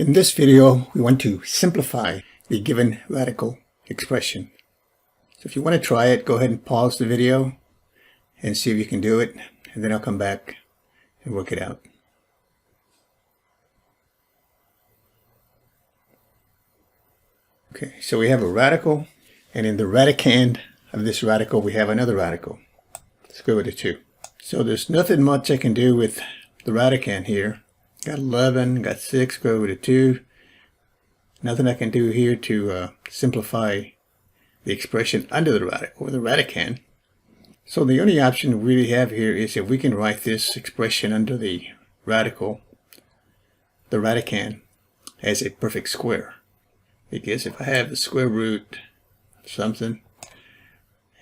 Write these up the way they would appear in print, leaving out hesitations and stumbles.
In this video, we want to simplify the given radical expression. So if you want to try it, go ahead and pause the video and see if you can do it, and then I'll come back and work it out. Okay, so we have a radical, and in the radicand of this radical, we have another radical, square root of 2. So there's nothing much I can do with the radicand here. Got 11, got 6, square root of 2. Nothing I can do here to simplify the expression under the radical, or the radicand. So the only option we really have here is if we can write this expression under the radical, the radicand, as a perfect square. Because if I have the square root of something,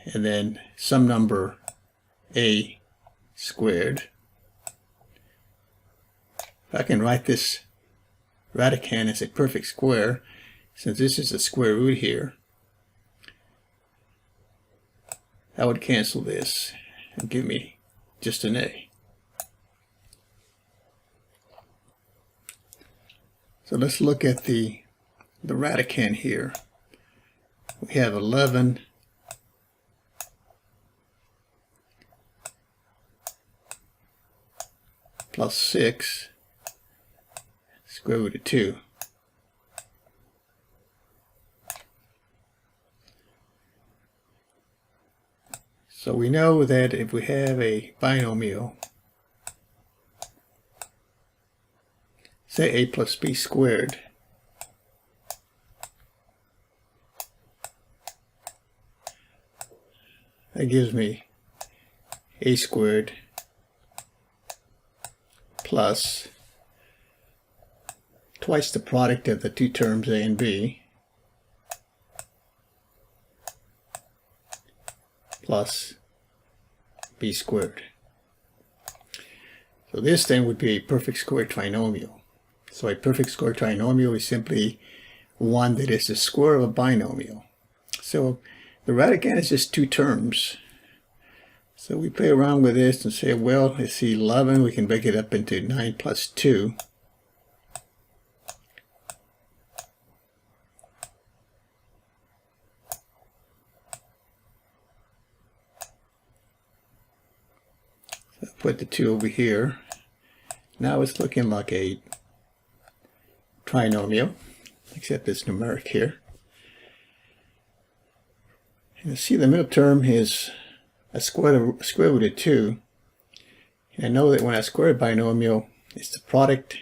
and then some number a squared, if I can write this radicand as a perfect square, since this is a square root here, I would cancel this and give me just an a. So let's look at the radicand here. We have 11 plus 6 square root of 2. So we know that if we have a binomial, say a plus b squared, that gives me a squared plus twice the product of the two terms a and b plus b squared. So this thing would be a perfect square trinomial. So a perfect square trinomial is simply one that is the square of a binomial. So the radicand is just two terms. So we play around with this and say, well, it's 11, we can break it up into 9 plus 2. So put the 2 over here. Now it's looking like a trinomial, except it's numeric here. And you see the middle term is a square root of 2. And I know that when I square a binomial, it's the product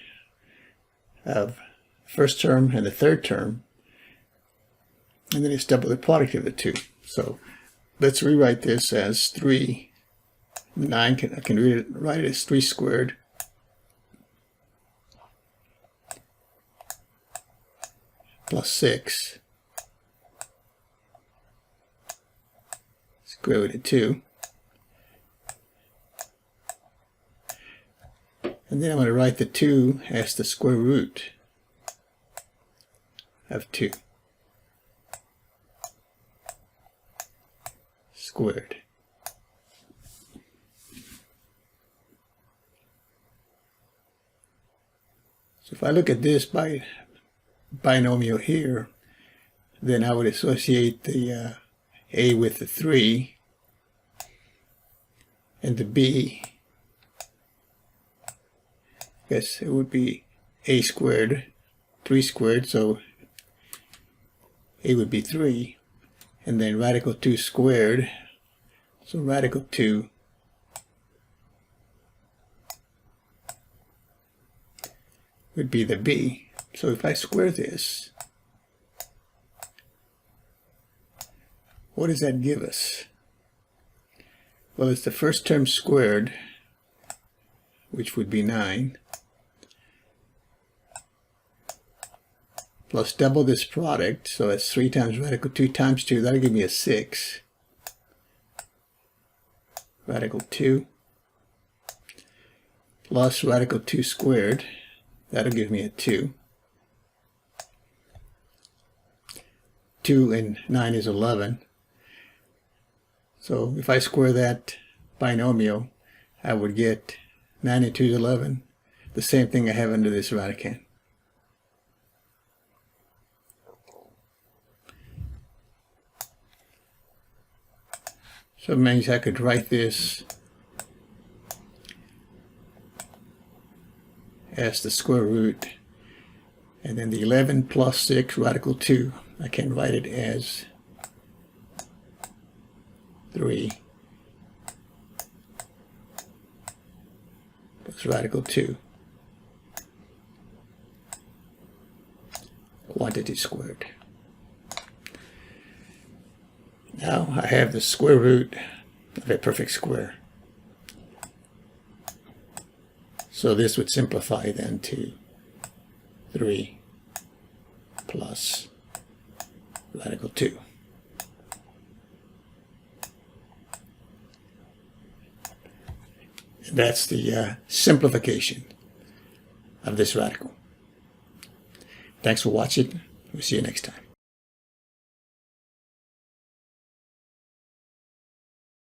of the first term and the third term. And then it's double the product of the two. So let's rewrite this as 3. 9, I can write it as 3 squared plus 6 square root of 2. And then I'm going to write the 2 as the square root of 2 squared. So if I look at this binomial here, then I would associate the a with the 3 and the b. I guess it would be a squared, 3 squared, so a would be 3, and then radical 2 squared, so radical 2 would be the b. So if I square this, what does that give us? Well, it's the first term squared, which would be 9, plus double this product, so that's 3 times radical 2 times 2, that'll give me a 6. Radical 2 plus radical 2 squared, that'll give me a 2. 2 and 9 is 11. So if I square that binomial, I would get 9 and 2 is 11. The same thing I have under this radicand. So it means I could write this as the square root, and then the 11 plus 6 radical 2, I can write it as 3 plus radical 2 quantity squared. Now I have the square root of a perfect square. So this would simplify then to 3 plus radical 2. That's the simplification of this radical. Thanks for watching. We'll see you next time.